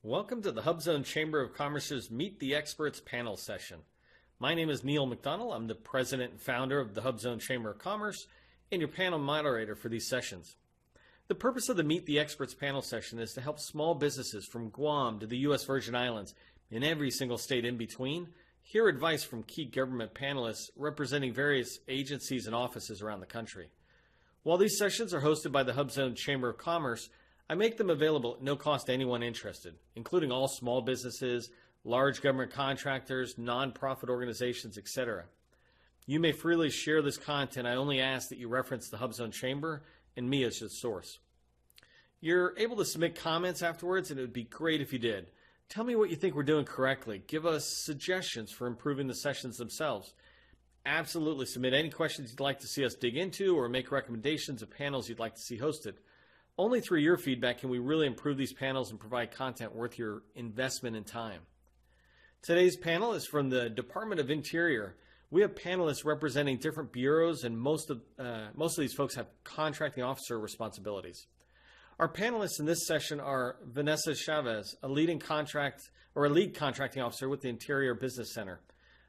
Welcome to the HUBZone Chamber of Commerce's Meet the Experts panel session. My name is Neil McDonnell. I'm the president and founder of the HUBZone Chamber of Commerce and your panel moderator for these sessions. The purpose of the Meet the Experts panel session is to help small businesses from Guam to the U.S. Virgin Islands and every single state in between hear advice from key government panelists representing various agencies and offices around the country. While these sessions are hosted by the HUBZone Chamber of Commerce, I make them available at no cost to anyone interested, including all small businesses, large government contractors, nonprofit organizations, etc. You may freely share this content. I only ask that you reference the HUBZone Chamber and me as your source. You're able to submit comments afterwards, and it would be great if you did. Tell me what you think we're doing correctly. Give us suggestions for improving the sessions themselves. Absolutely submit any questions you'd like to see us dig into or make recommendations of panels you'd like to see hosted. Only through your feedback can we really improve these panels and provide content worth your investment and time. Today's panel is from the Department of Interior. We have panelists representing different bureaus, and most of these folks have contracting officer responsibilities. Our panelists in this session are Vanessa Chavez, a lead contracting officer with the Interior Business Center;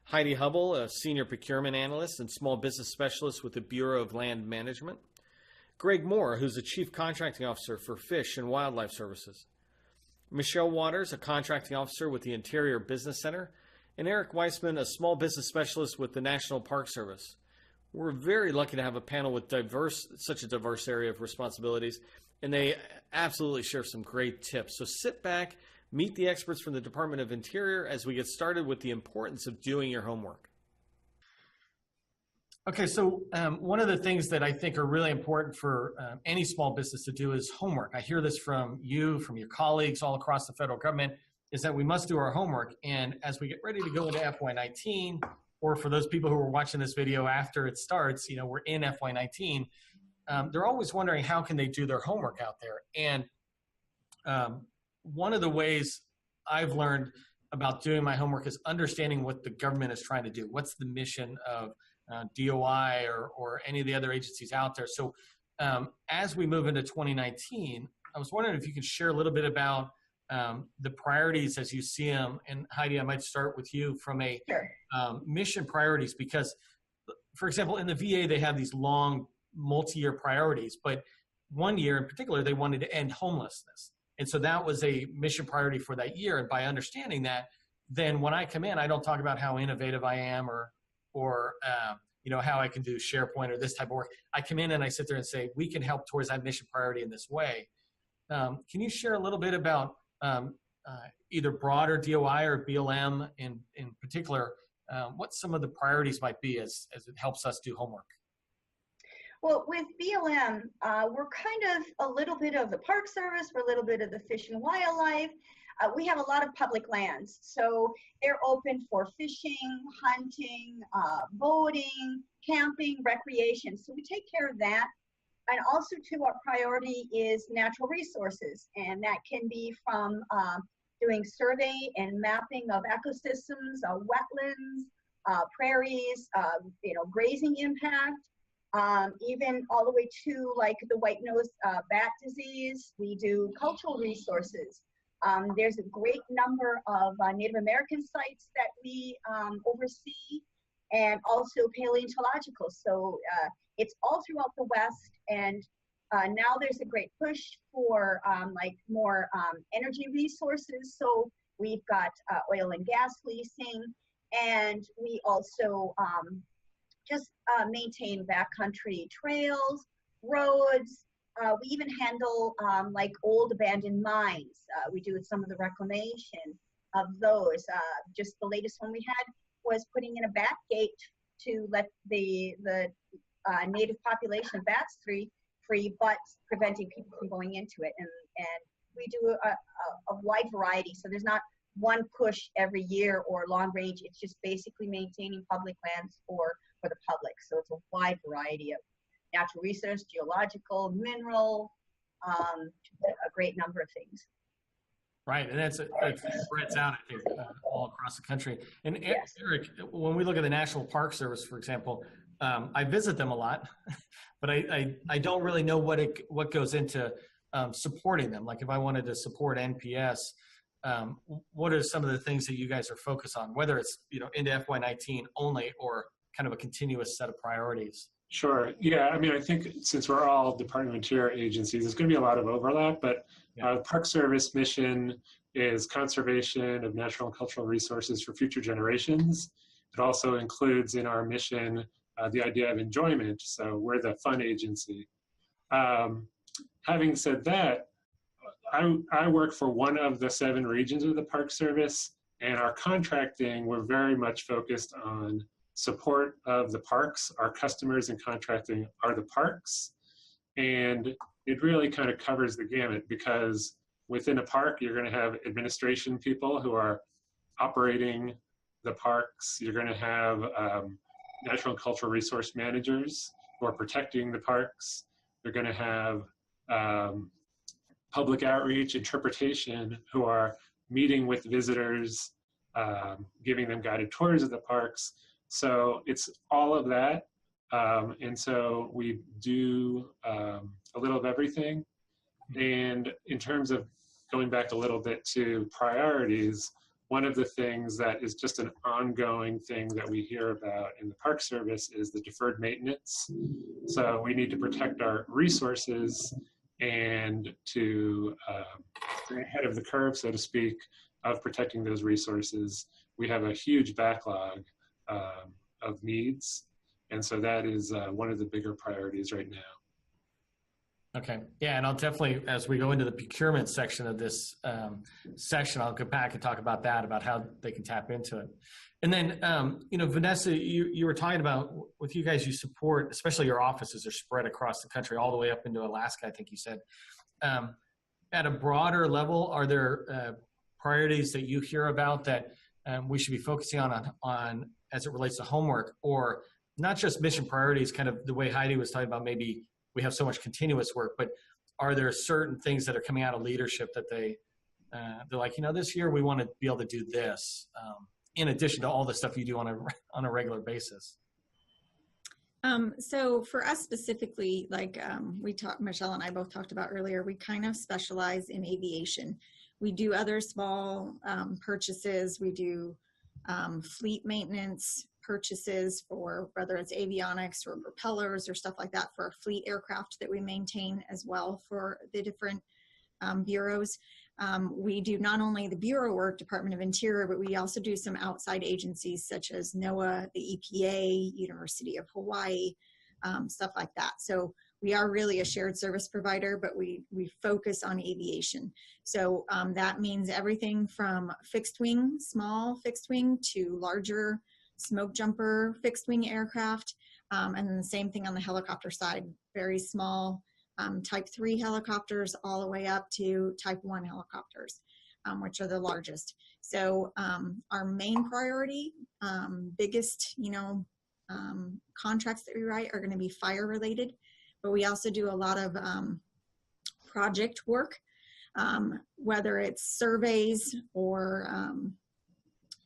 Heidi Hubbell, a senior procurement analyst and small business specialist with the Bureau of Land Management; Greg Moore, who's the Chief Contracting Officer for Fish and Wildlife Services; Michele Waters, a Contracting Officer with the Interior Business Center; and Eric Weisman, a Small Business Specialist with the National Park Service. We're very lucky to have a panel with such a diverse area of responsibilities, and they absolutely share some great tips. So sit back, meet the experts from the Department of Interior as we get started with the importance of doing your homework. Okay, so one of the things that I think are really important for any small business to do is homework. I hear this from you, from your colleagues all across the federal government, is that we must do our homework. And as we get ready to go into FY19, or for those people who are watching this video after it starts, we're in FY19, they're always wondering how can they do their homework out there. And one of the ways I've learned about doing my homework is understanding what the government is trying to do. What's the mission of DOI or any of the other agencies out there. So as we move into 2019, I was wondering if you could share a little bit about the priorities as you see them. And Heidi, I might start with you from a mission priorities, because, for example, in the VA, they have these long multi-year priorities, but one year in particular, they wanted to end homelessness. And so that was a mission priority for that year. And by understanding that, then when I come in, I don't talk about how innovative I am or how I can do SharePoint or this type of work. I come in and I sit there and say, we can help towards that mission priority in this way. Can you share a little bit about either broader DOI or BLM in particular, what some of the priorities might be as it helps us do homework? Well, with BLM, we're kind of a little bit of the Park Service, we're a little bit of the Fish and Wildlife. We have a lot of public lands, so they're open for fishing, hunting, boating, camping, recreation. So we take care of that. And also, too, our priority is natural resources, and that can be from doing survey and mapping of ecosystems, wetlands, prairies, grazing impact, even all the way to like the white-nosed bat disease. We do cultural resources. There's a great number of Native American sites that we oversee, and also paleontological. So it's all throughout the West, and now there's a great push for more energy resources. So we've got oil and gas leasing, and we also just maintain backcountry trails, roads. We even handle old abandoned mines. We do some of the reclamation of those. Just the latest one we had was putting in a bat gate to let the native population of bats free, but preventing people from going into it. And we do a wide variety. So there's not one push every year or long range. It's just basically maintaining public lands for the public. So it's a wide variety of natural resource, geological, mineral, a great number of things. Right, and it spreads out, I think, all across the country. And yes. Eric, when we look at the National Park Service, for example, I visit them a lot, but I don't really know what goes into supporting them. Like if I wanted to support NPS, what are some of the things that you guys are focused on, whether it's, into FY19 only or kind of a continuous set of priorities? Sure. Yeah. I mean, I think since we're all Department of Interior agencies, there's going to be a lot of overlap, but Park Service mission is conservation of natural and cultural resources for future generations. It also includes in our mission the idea of enjoyment. So we're the fun agency. Having said that, I work for one of the 7 regions of the Park Service, and our contracting, we're very much focused on support of the parks. Our customers in contracting are the parks. And it really kind of covers the gamut, because within a park, you're going to have administration people who are operating the parks. You're going to have natural and cultural resource managers who are protecting the parks. You're going to have public outreach, interpretation, who are meeting with visitors, giving them guided tours of the parks. So it's all of that. And so we do a little of everything. And in terms of going back a little bit to priorities, one of the things that is just an ongoing thing that we hear about in the Park Service is the deferred maintenance. So we need to protect our resources and to stay ahead of the curve, so to speak, of protecting those resources. We have a huge backlog of needs. And so that is one of the bigger priorities right now. Okay. Yeah. And I'll definitely, as we go into the procurement section of this session, I'll go back and talk about that, about how they can tap into it. And then, Vanessa, you were talking about with you guys, you support, especially your offices are spread across the country, all the way up into Alaska, I think you said. At a broader level, are there priorities that you hear about that we should be focusing on as it relates to homework, or not just mission priorities, kind of the way Heidi was talking about, maybe we have so much continuous work, but are there certain things that are coming out of leadership that they're like, this year we want to be able to do this, in addition to all the stuff you do on a regular basis? So for us specifically, like Michele and I both talked about earlier, we kind of specialize in aviation. We do other small purchases. We do fleet maintenance purchases for whether it's avionics or propellers or stuff like that for our fleet aircraft that we maintain as well for the different bureaus. We do not only the bureau work, Department of Interior, but we also do some outside agencies such as NOAA, the EPA, University of Hawaii, stuff like that. So we are really a shared service provider, but we focus on aviation. So that means everything from fixed wing, small fixed wing, to larger smoke jumper fixed wing aircraft. And then the same thing on the helicopter side, very small type 3 helicopters all the way up to type 1 helicopters, which are the largest. So our main priority, biggest, contracts that we write are going to be fire related, but we also do a lot of project work, whether it's surveys or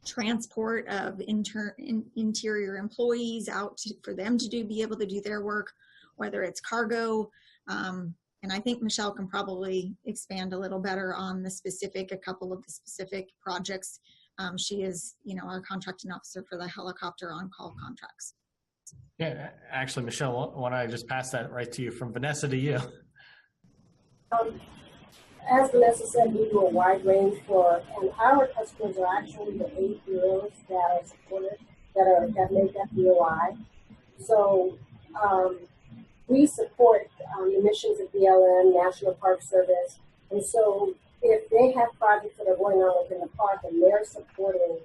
transport of interior employees out for them to be able to do their work, whether it's cargo. And I think Michele can probably expand a little better on a couple of the specific projects. She is, our contracting officer for the helicopter on-call contracts. Yeah, actually, Michele, why don't I just pass that right to you, from Vanessa to you. As Vanessa said, we do a wide range and our customers are actually the 8 bureaus that are supported, that make up DOI. So we support the missions of BLM, National Park Service, and so if they have projects that are going on within the park and they're supporting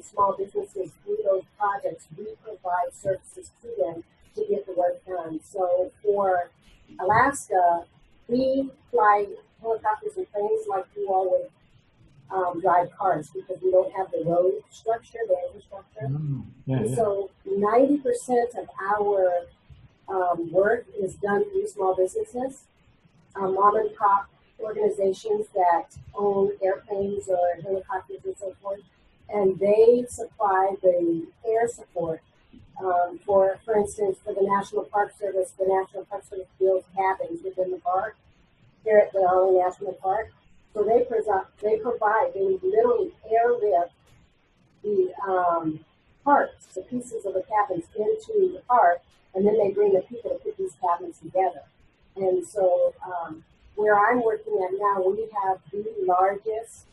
small businesses through those projects, we provide services to them to get the work done. So for Alaska, we fly helicopters and planes like you all would drive cars, because we don't have the road structure, the infrastructure. And so 90% of our work is done through small businesses, mom and pop organizations that own airplanes or helicopters and so forth, and they supply the air support for instance, for the National Park Service. The National Park Service builds cabins within the park here at the National Park, So they literally airlift the parts, the pieces of the cabins into the park, and then they bring the people to put these cabins together. And so where I'm working at now, we have the largest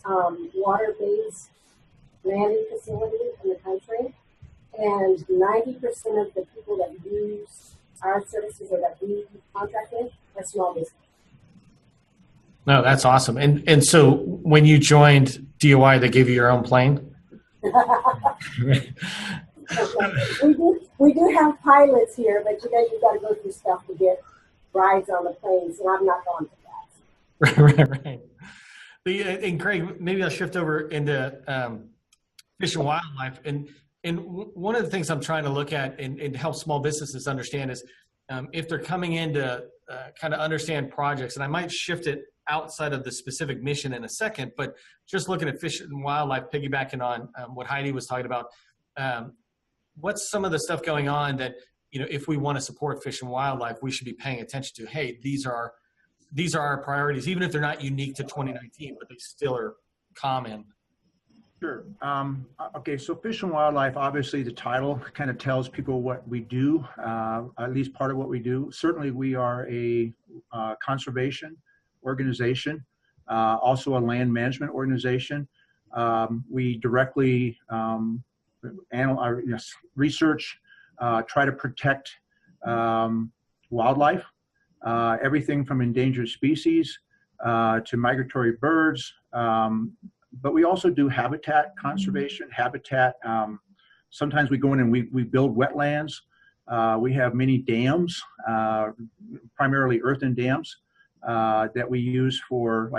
water-based landing facility in the country. And 90% of the people that use our services or that we contract with are small business. No, that's awesome. And so when you joined DOI, they gave you your own plane? We do have pilots here, but you got to go through stuff to get rides on the planes, and I've not gone to that. Right. And Craig, maybe I'll shift over into fish and wildlife. And one of the things I'm trying to look at and help small businesses understand is if they're coming in to kind of understand projects, and I might shift it outside of the specific mission in a second, but just looking at fish and wildlife, piggybacking on what Heidi was talking about, what's some of the stuff going on that, if we want to support fish and wildlife, we should be paying attention to? Hey, these are our priorities, even if they're not unique to 2019, but they still are common. Sure. Okay, so fish and wildlife, obviously the title kind of tells people what we do, at least part of what we do. Certainly we are a conservation organization, also a land management organization. We directly research, try to protect wildlife, everything from endangered species to migratory birds. But we also do habitat conservation, sometimes we go in and we build wetlands. We have many dams, primarily earthen dams, that we use for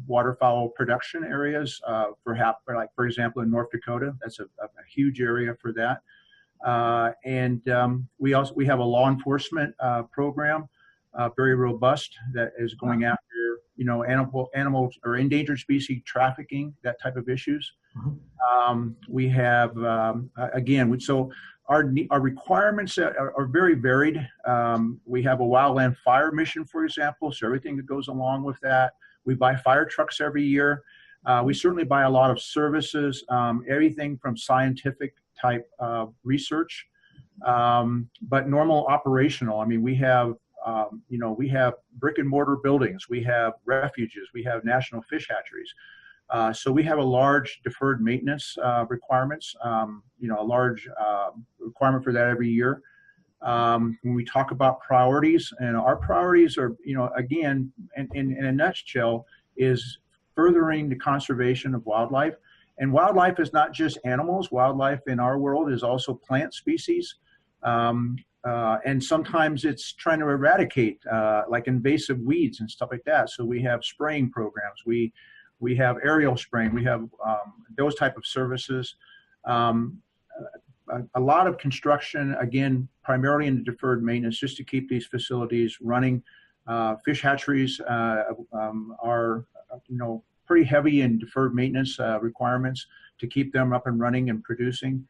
waterfowl production areas. For example, in North Dakota, that's a huge area for that. We have a law enforcement program, very robust, that is going after animals or endangered species trafficking, that type of issues. We have so our requirements are very varied. We have a wildland fire mission, for example, so everything that goes along with that. We buy fire trucks every year. We certainly buy a lot of services, everything from scientific type research, but normal operational. I mean, we have brick and mortar buildings, we have refuges, we have national fish hatcheries. So we have a large deferred maintenance requirements, a large requirement for that every year. When we talk about priorities, and our priorities are, again, in a nutshell, is furthering the conservation of wildlife. And wildlife is not just animals. Wildlife in our world is also plant species. And sometimes it's trying to eradicate like invasive weeds and stuff like that. So we have spraying programs. We have aerial spraying. We have those type of services. A lot of construction, again, primarily in the deferred maintenance, just to keep these facilities running. Fish hatcheries are, pretty heavy in deferred maintenance requirements to keep them up and running and producing.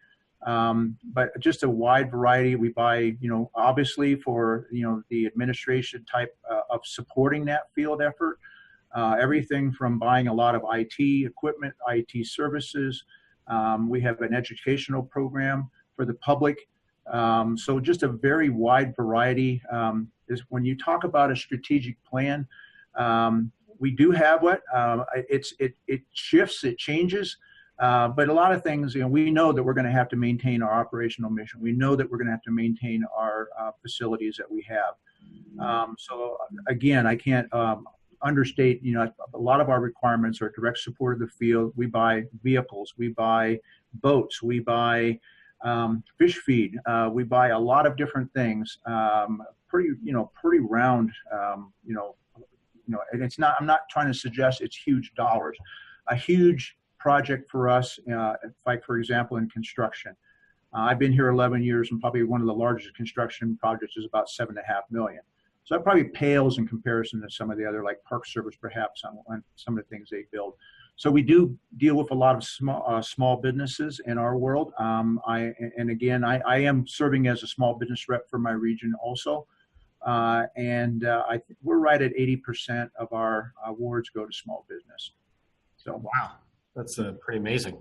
But just a wide variety. We buy, obviously for, the administration type of supporting that field effort, everything from buying a lot of IT equipment, IT services. We have an educational program for the public. So just a very wide variety. Is when you talk about a strategic plan, we do have what it shifts, it changes. But a lot of things, we know that we're going to have to maintain our operational mission. We know that we're going to have to maintain our facilities that we have. So again, I can't understate, a lot of our requirements are direct support of the field. We buy vehicles, we buy boats, we buy fish feed, we buy a lot of different things, pretty round, and I'm not trying to suggest it's huge dollars. A huge project for us, like for example, in construction. I've been here 11 years, and probably one of the largest construction projects is about $7.5 million. So that probably pales in comparison to some of the other, like Park Service, perhaps, on some of the things they build. So we do deal with a lot of small businesses in our world. I am serving as a small business rep for my region also. and we're right at 80% of our awards go to small business. So wow, that's pretty amazing.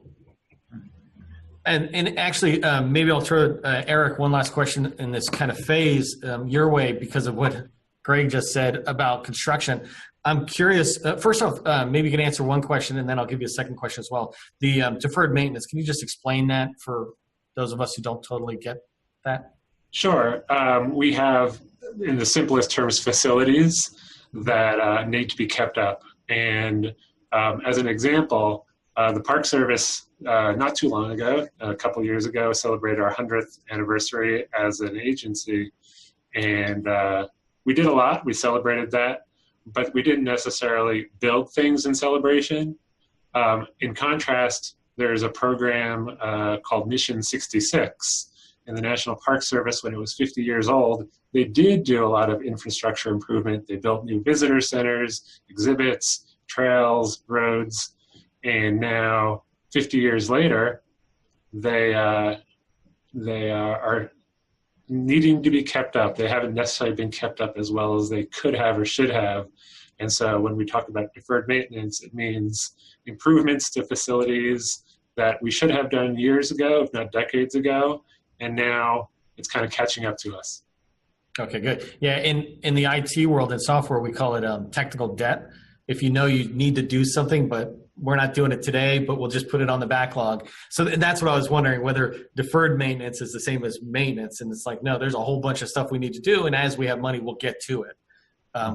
And actually, maybe I'll throw Eric one last question in this kind of phase your way because of what Greg just said about construction. I'm curious, first off, maybe you can answer one question and then I'll give you a second question as well. The deferred maintenance, can you just explain that for those of us who don't totally get that? Sure. We have, in the simplest terms, facilities that need to be kept up. And as an example, the Park Service, not too long ago, a couple years ago, celebrated our 100th anniversary as an agency. And we did a lot. We celebrated that. But we didn't necessarily build things in celebration. In contrast, there's a program called Mission 66 in the National Park Service. When it was 50 years old, they did do a lot of infrastructure improvement. They built new visitor centers, exhibits, trails, roads, and now 50 years later, they are needing to be kept up. They haven't necessarily been kept up as well as they could have or should have. And so when we talk about deferred maintenance, it means improvements to facilities that we should have done years ago, if not decades ago, and now it's kind of catching up to us. Okay, good. Yeah, in the IT world and software, we call it technical debt. If you know you need to do something, but we're not doing it today, but we'll just put it on the backlog. So that's what I was wondering, whether deferred maintenance is the same as maintenance. And it's like, no, there's a whole bunch of stuff we need to do. And as we have money, we'll get to it.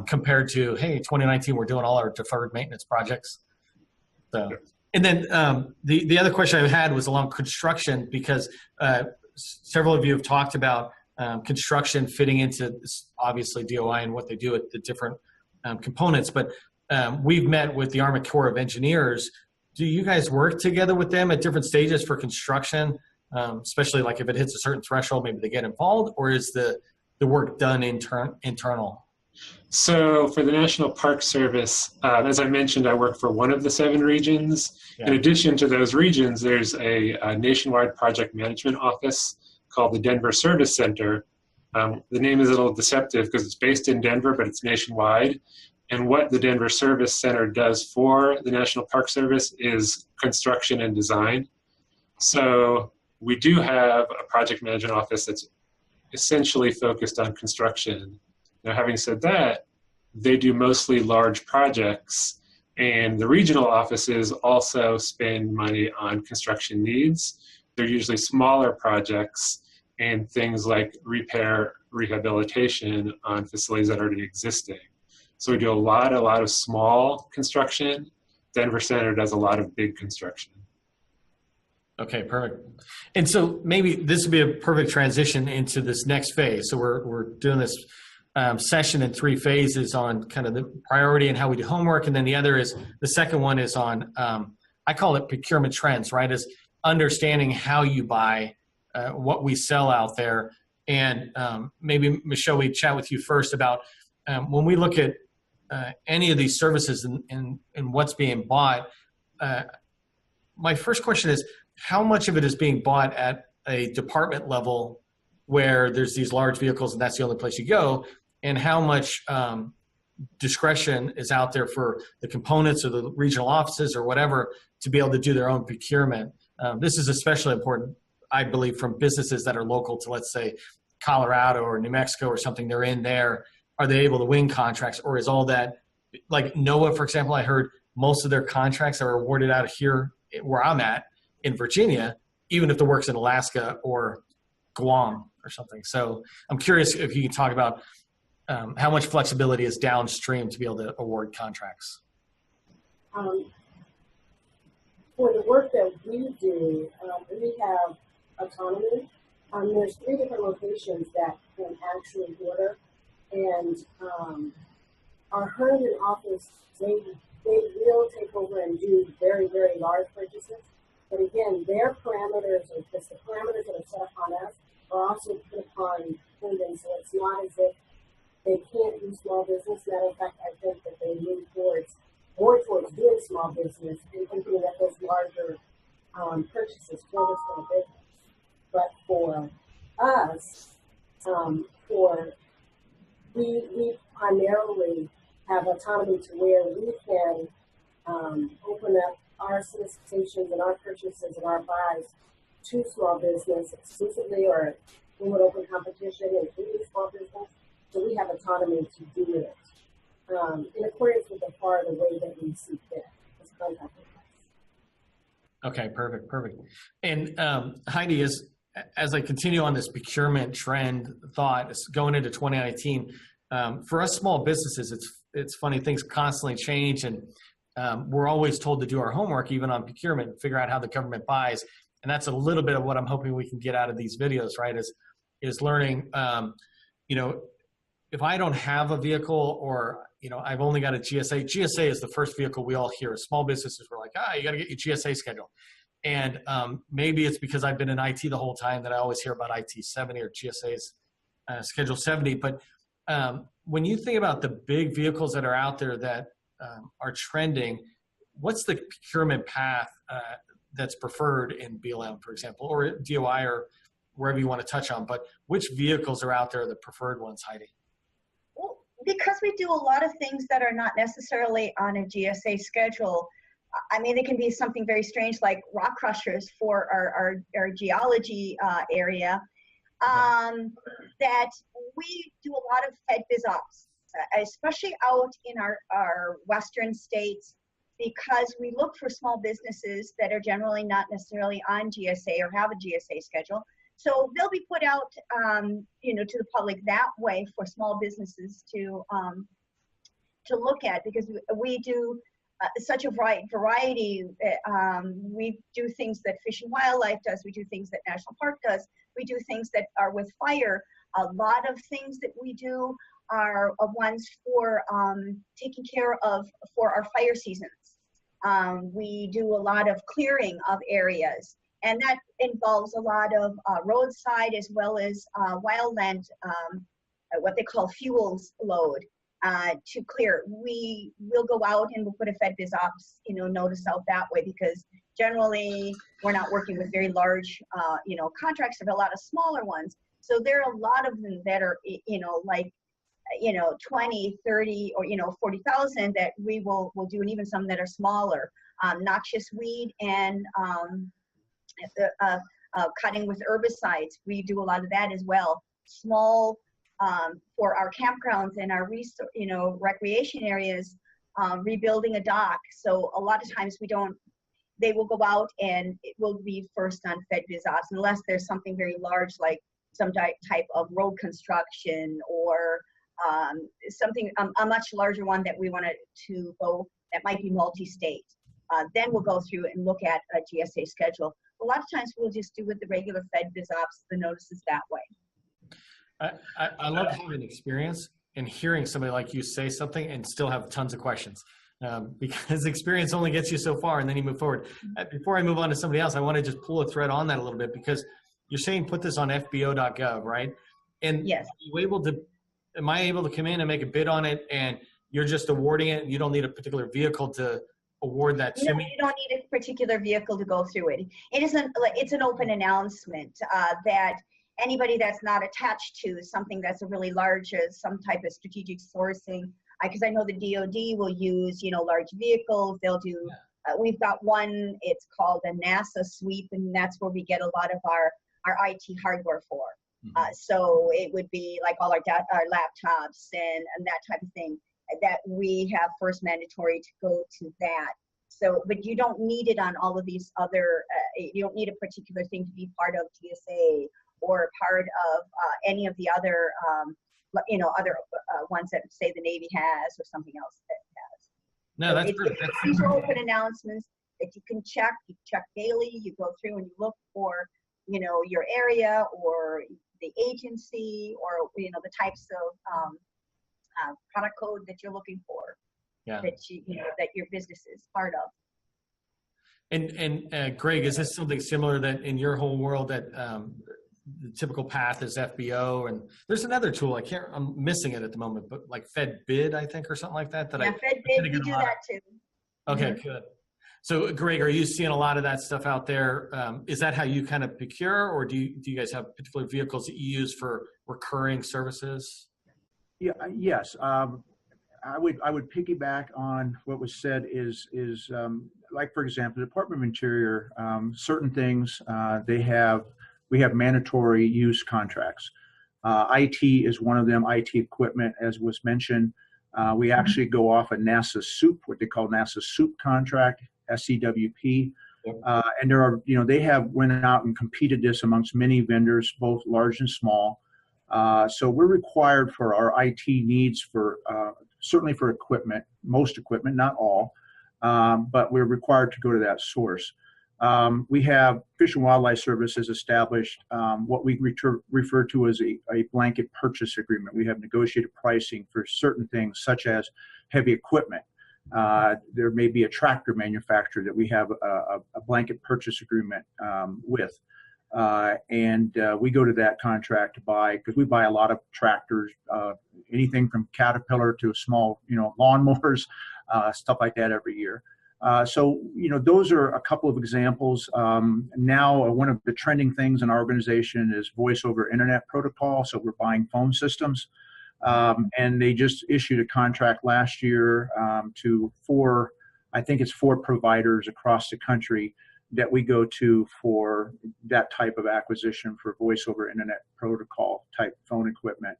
Compared to, hey, 2019, we're doing all our deferred maintenance projects. So, and then the other question I had was along construction, because several of you have talked about construction fitting into obviously DOI and what they do at the different components. But we've met with the Army Corps of Engineers. Do you guys work together with them at different stages for construction, especially like if it hits a certain threshold, maybe they get involved, or is the work done internal? So for the National Park Service, as I mentioned, I work for one of the 7 regions. Yeah. In addition to those regions, there's a nationwide project management office called the Denver Service Center. The name is a little deceptive because it's based in Denver, but it's nationwide. And what the Denver Service Center does for the National Park Service is construction and design. So we do have a project management office that's essentially focused on construction. Now, having said that, they do mostly large projects, and the regional offices also spend money on construction needs. They're usually smaller projects and things like repair, rehabilitation on facilities that are already existing. So we do a lot of small construction. Denver Center does a lot of big construction. Okay, perfect. And so maybe this would be a perfect transition into this next phase. So we're doing this session in 3 phases on kind of the priority and how we do homework. And then the second one is on, I call it procurement trends, right? Is understanding how you buy, what we sell out there. And maybe Michele, we chat with you first about when we look at any of these services and what's being bought. My first question is, how much of it is being bought at a department level where there's these large vehicles and that's the only place you go? And how much discretion is out there for the components or the regional offices or whatever to be able to do their own procurement? This is especially important, I believe, from businesses that are local to, let's say, Colorado or New Mexico or something. They're in there. Are they able to win contracts, or is all that, like NOAA, for example, I heard most of their contracts are awarded out of here where I'm at in Virginia, even if the work's in Alaska or Guam or something. So I'm curious if you can talk about how much flexibility is downstream to be able to award contracts. For the work that we do, we have autonomy. There's 3 different locations that can actually order, and our Herndon office, they will take over and do very, very large purchases. But again, their parameters, or just the parameters that are set upon us, are also put upon Herndon, so it's not as if they can't do small business. Matter of fact, I think that they move more towards doing small business and thinking that those larger purchases for the small business. But for us, for we primarily have autonomy to where we can open up our solicitations and our purchases and our buys to small business exclusively, or we would open competition including small business. So we have autonomy to do it in accordance with the FAR, the way that we see fit as contract advice. Okay, perfect. And Heidi, as I continue on this procurement trend thought, going into 2019, for us small businesses, it's funny, things constantly change, and we're always told to do our homework, even on procurement, and figure out how the government buys. And that's a little bit of what I'm hoping we can get out of these videos, right? Is learning, if I don't have a vehicle, or, I've only got a GSA. GSA is the first vehicle we all hear. Small businesses were like, you got to get your GSA schedule. And maybe it's because I've been in IT the whole time that I always hear about IT 70 or GSA's Schedule 70. But when you think about the big vehicles that are out there that are trending, what's the procurement path that's preferred in BLM, for example, or DOI, or wherever you want to touch on? But which vehicles are out there, the preferred ones, Heidi? Well, because we do a lot of things that are not necessarily on a GSA schedule. I mean, it can be something very strange like rock crushers for our geology area, that we do a lot of Fed Biz Ops, especially out in our western states, because we look for small businesses that are generally not necessarily on GSA or have a GSA schedule. So they'll be put out, to the public that way for small businesses to look at, because we do such a variety. We do things that Fish and Wildlife does. We do things that National Park does. We do things that are with fire. A lot of things that we do are ones for taking care of for our fire seasons. We do a lot of clearing of areas, and that involves a lot of roadside as well as wildland, what they call fuels load. To clear. We will go out and we'll put a Fed Biz Ops, notice out that way, because generally we're not working with very large, contracts, but a lot of smaller ones. So there are a lot of them that are, 20, 30, or, 40,000 that we will do, and even some that are smaller. Noxious weed and cutting with herbicides. We do a lot of that as well. Small, for our campgrounds and our recreation areas, rebuilding a dock. So a lot of times they will go out and it will be first on Fed Biz Ops, unless there's something very large like some type of road construction, or something, a much larger one that we want to go, that might be multi-state. Then we'll go through and look at a GSA schedule. A lot of times we'll just do with the regular Fed Biz Ops, the notices that way. I love having experience and hearing somebody like you say something and still have tons of questions, because experience only gets you so far, and then you move forward. Before I move on to somebody else, I want to just pull a thread on that a little bit, because you're saying put this on FBO.gov, right? And yes. Am I able to come in and make a bid on it, and you're just awarding it, and you don't need a particular vehicle to award that to me? You don't need a particular vehicle to go through it. It's an open announcement that anybody that's not attached to something that's a really large, some type of strategic sourcing, because I know the DoD will use, large vehicles. They'll do, we've got one, it's called a NASA sweep, and that's where we get a lot of our IT hardware for. So it would be like all our laptops and that type of thing, that we have first mandatory to go to that. So, but you don't need it on all of these other, you don't need a particular thing to be part of GSA or part of any of the other, other ones that say the Navy has or something else that has. No, so that's great. These are open announcements that you can check. You check daily. You go through and you look for, your area or the agency, or the types of product code that you're looking for. Yeah. That that your business is part of. And Greg, is this something similar that in your whole world that the typical path is FBO, and there's another tool I'm missing it at the moment, but like Fed Bid, I think, or something like that. Fed Bid, we do that too. Okay, good. So Greg, are you seeing a lot of that stuff out there? Is that how you kind of procure, or do you guys have particular vehicles that you use for recurring services? Yes. I would piggyback on what was said is like, for example, the Department of Interior, certain things we have mandatory use contracts. IT is one of them, IT equipment, as was mentioned. We actually go off a NASA SOUP, what they call NASA SOUP contract, SCWP. Yep. And there are, they have went out and competed this amongst many vendors, both large and small. So we're required for our IT needs for, certainly for equipment, most equipment, not all, but we're required to go to that source. We have Fish and Wildlife Service has established what we refer to as a blanket purchase agreement. We have negotiated pricing for certain things such as heavy equipment. There may be a tractor manufacturer that we have a blanket purchase agreement with. And we go to that contract to buy, because we buy a lot of tractors, anything from Caterpillar to small, lawnmowers, stuff like that every year. So, those are a couple of examples. Now, one of the trending things in our organization is voice over internet protocol. So we're buying phone systems. And they just issued a contract last year to four providers across the country that we go to for that type of acquisition for voice over internet protocol type phone equipment.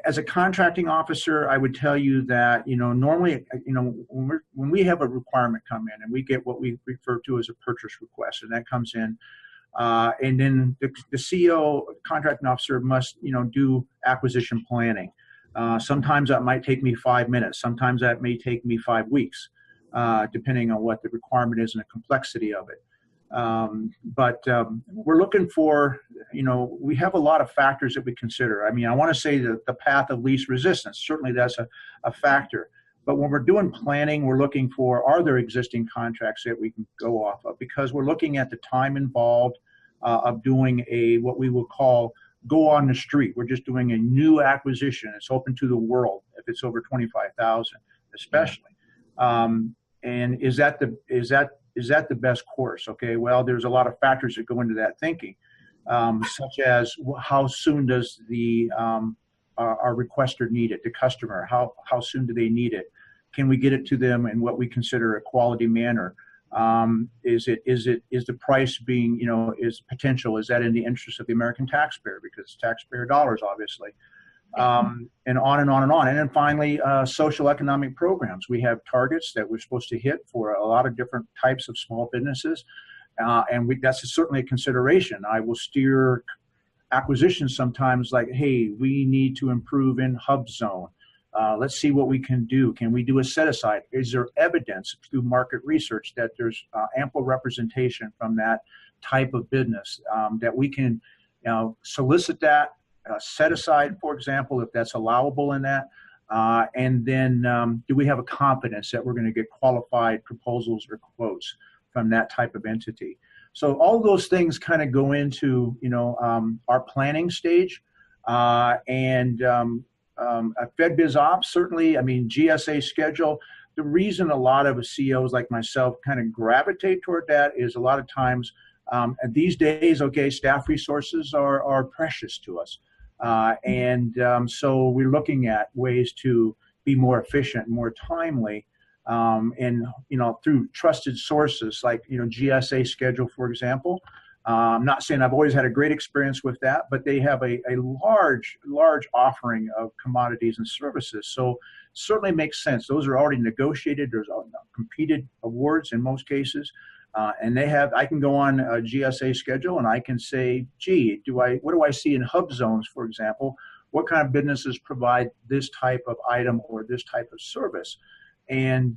As a contracting officer, I would tell you that, normally, when we have a requirement come in and we get what we refer to as a purchase request, and that comes in, and then the CEO, contracting officer, must, do acquisition planning. Sometimes that might take me 5 minutes. Sometimes that may take me 5 weeks, depending on what the requirement is and the complexity of it. But we're looking for, we have a lot of factors that we consider. I mean, I want to say that the path of least resistance, certainly that's a factor. But when we're doing planning, we're looking for, are there existing contracts that we can go off of? Because we're looking at the time involved of doing what we will call go on the street. We're just doing a new acquisition. It's open to the world if it's over 25,000, especially. And is that the best course? Okay, well, there's a lot of factors that go into that thinking, such as how soon does our requester need it, the customer, how soon do they need it? Can we get it to them in what we consider a quality manner? Is the price being, is potential, is that in the interest of the American taxpayer, because it's taxpayer dollars, obviously, and on and on and on. And then finally, social economic programs. We have targets that we're supposed to hit for a lot of different types of small businesses. And that's certainly a consideration. I will steer acquisitions sometimes like, hey, we need to improve in HUBZone. Let's see what we can do. Can we do a set aside? Is there evidence through market research that there's ample representation from that type of business that we can solicit that, set aside, for example, if that's allowable in that? And then do we have a confidence that we're going to get qualified proposals or quotes from that type of entity? So all those things kind of go into, our planning stage. FedBiz Ops, certainly, I mean, GSA schedule. The reason a lot of CEOs like myself kind of gravitate toward that is a lot of times, these days, okay, staff resources are precious to us. So we're looking at ways to be more efficient, more timely, and, through trusted sources like, GSA schedule, for example. I'm not saying I've always had a great experience with that, but they have a large offering of commodities and services. So certainly makes sense. Those are already negotiated. There's competed awards in most cases. And I can go on a GSA schedule and I can say, gee, what do I see in HUBZones, for example? What kind of businesses provide this type of item or this type of service? And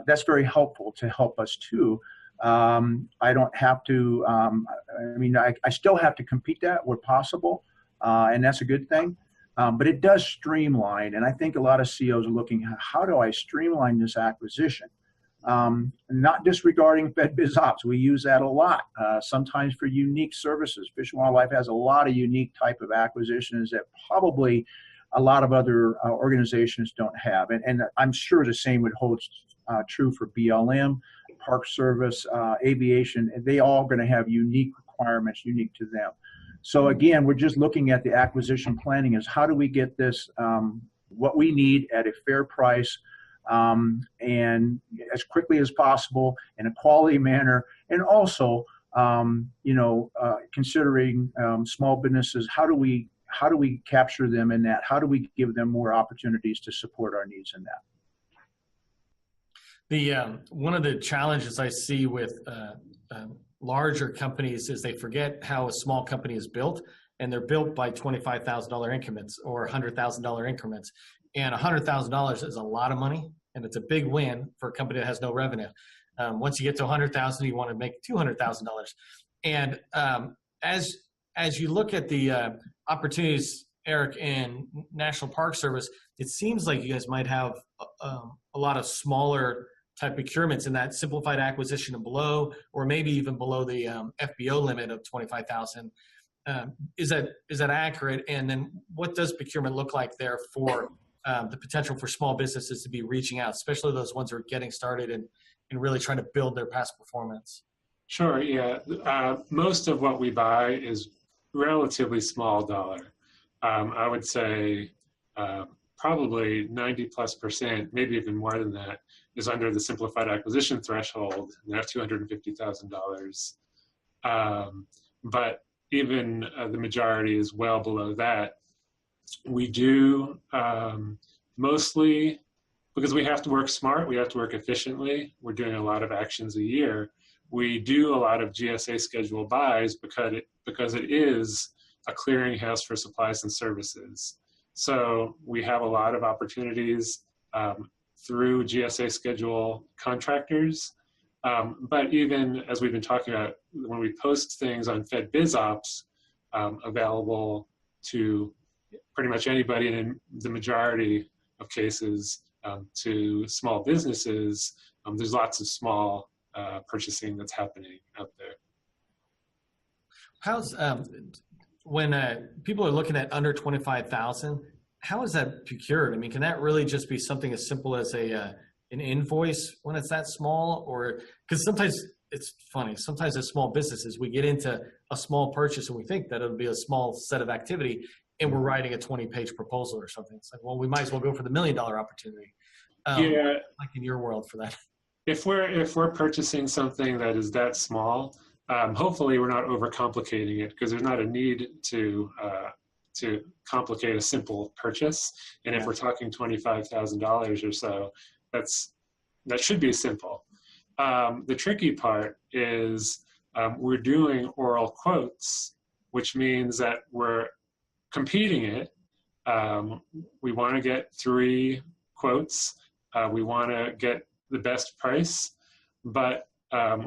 that's very helpful to help us too. I don't have to, I still have to compete that where possible, and that's a good thing. But it does streamline, and I think a lot of CEOs are looking at how do I streamline this acquisition? Not disregarding FedBiz Ops. We use that a lot, sometimes for unique services. Fish and Wildlife has a lot of unique type of acquisitions that probably a lot of other organizations don't have. And I'm sure the same would hold true for BLM, Park Service, aviation. They all going to have unique requirements unique to them. So again, we're just looking at the acquisition planning is how do we get this, what we need at a fair price, and as quickly as possible in a quality manner, and also, considering small businesses, how do we capture them in that? How do we give them more opportunities to support our needs in that? One of the challenges I see with larger companies is they forget how a small company is built, and they're built by $25,000 increments or $100,000 increments. And $100,000 is a lot of money, and it's a big win for a company that has no revenue. Once you get to $100,000, you want to make $200,000. And as you look at the opportunities, Eric, in National Park Service, it seems like you guys might have a lot of smaller type procurements in that simplified acquisition and below, or maybe even below the FBO limit of $25,000. Is that accurate? And then what does procurement look like there for the potential for small businesses to be reaching out, especially those ones who are getting started and really trying to build their past performance? Sure, yeah. Most of what we buy is relatively small dollar. I would say probably 90+%, maybe even more than that, is under the simplified acquisition threshold, and that's $250,000. But even the majority is well below that. We do mostly, because we have to work smart, we have to work efficiently. We're doing a lot of actions a year. We do a lot of GSA schedule buys because it is a clearinghouse for supplies and services. So we have a lot of opportunities through GSA schedule contractors. But even as we've been talking about, when we post things on Fed BizOps, available to pretty much anybody, and in the majority of cases to small businesses, there's lots of small purchasing that's happening out there. How's when people are looking at under 25,000, how is that procured? I mean, can that really just be something as simple as an invoice when it's that small? Or because sometimes it's funny, sometimes as small businesses, we get into a small purchase and we think that it'll be a small set of activity, and we're writing a 20-page proposal or something. It's like, well, we might as well go for the $1 million opportunity. Yeah, like in your world for that. If we're purchasing something that is that small, hopefully we're not overcomplicating it, because there's not a need to complicate a simple purchase. And if we're talking $25,000 or so, that should be simple. The tricky part is we're doing oral quotes, which means that we're competing it. We want to get 3 quotes. We want to get the best price, but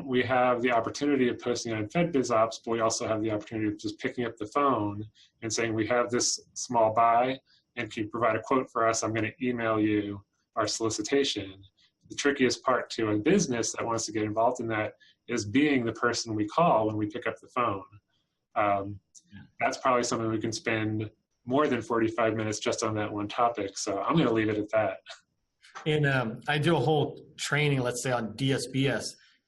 we have the opportunity of posting on Fed BizOps, but we also have the opportunity of just picking up the phone and saying, we have this small buy, and can you provide a quote for us? I'm going to email you our solicitation. The trickiest part to a business that wants to get involved in that is being the person we call when we pick up the phone. That's probably something we can spend more than 45 minutes just on that one topic. So I'm going to leave it at that. And I do a whole training, let's say on DSBS,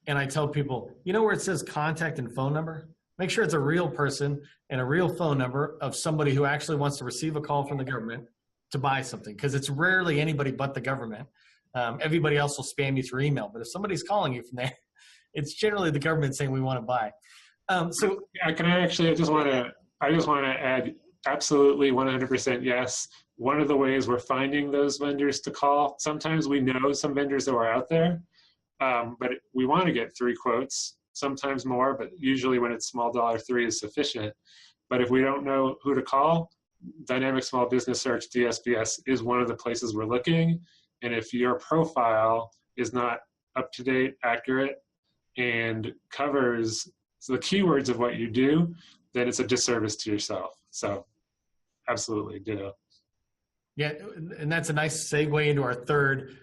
and I tell people, you know where it says contact and phone number? Make sure it's a real person and a real phone number of somebody who actually wants to receive a call from the government to buy something, because it's rarely anybody but the government. Everybody else will spam you through email, but if somebody's calling you from there, it's generally the government saying we want to buy. So I just want to add, absolutely 100% yes. One of the ways we're finding those vendors to call, sometimes we know some vendors that are out there, but we want to get 3 quotes, sometimes more, but usually when it's small dollar, 3 is sufficient. But if we don't know who to call, Dynamic Small Business Search, DSBS, is one of the places we're looking. And if your profile is not up to date, accurate, and covers the keywords of what you do, then it's a disservice to yourself. So absolutely, ditto. Yeah, and that's a nice segue into our third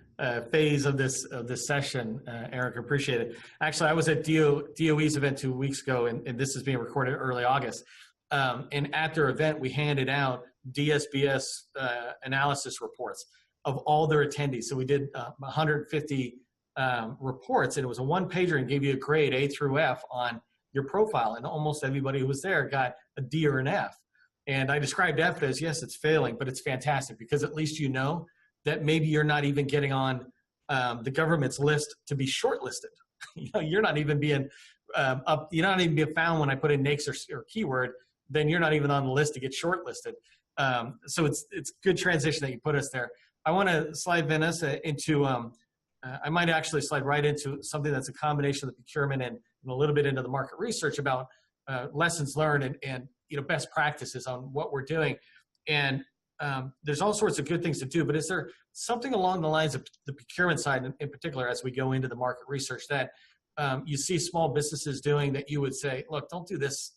phase of this session, Eric. Appreciate it. Actually, I was at DOE's event 2 weeks ago, and this is being recorded early August. And at their event, we handed out DSBS analysis reports of all their attendees. So we did 150 reports, and it was a 1-pager and gave you a grade A through F on your profile, and almost everybody who was there got a D or an F. And I described F as, yes, it's failing, but it's fantastic because at least you know that maybe you're not even getting on the government's list to be shortlisted. You're not even being you're not even being found when I put in NAICS or keyword, then you're not even on the list to get shortlisted. So it's good transition that you put us there. I want to slide Vanessa into, I might actually slide right into something that's a combination of the procurement and a little bit into the market research about lessons learned and best practices on what we're doing. And there's all sorts of good things to do, but is there something along the lines of the procurement side in particular as we go into the market research that you see small businesses doing that you would say, look, don't do this.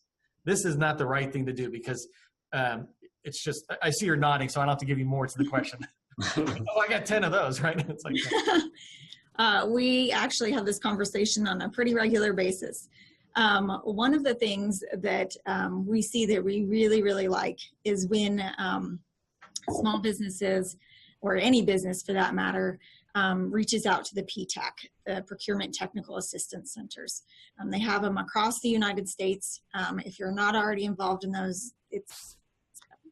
This is not the right thing to do because it's just, I see you're nodding, so I don't have to give you more to the question. Oh, I got 10 of those, right? It's like we actually have this conversation on a pretty regular basis. One of the things that we see that we really, really like is when small businesses, or any business for that matter, reaches out to the PTAC, the Procurement Technical Assistance Centers. They have them across the United States. If you're not already involved in those, it's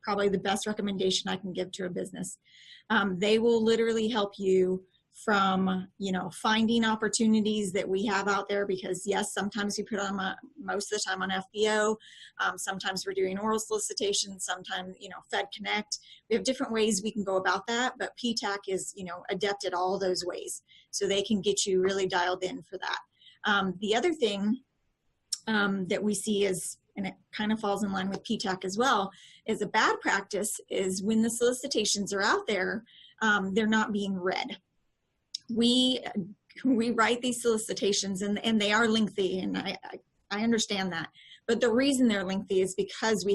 probably the best recommendation I can give to a business. They will literally help you from, finding opportunities that we have out there, because yes, sometimes we put on most of the time on FBO. Sometimes we're doing oral solicitations, sometimes, Fed Connect. We have different ways we can go about that, but PTAC is, adept at all those ways. So they can get you really dialed in for that. The other thing that we see is, and it kind of falls in line with PTAC as well, is a bad practice is when the solicitations are out there, they're not being read. We write these solicitations and they are lengthy, and I understand that. But the reason they're lengthy is because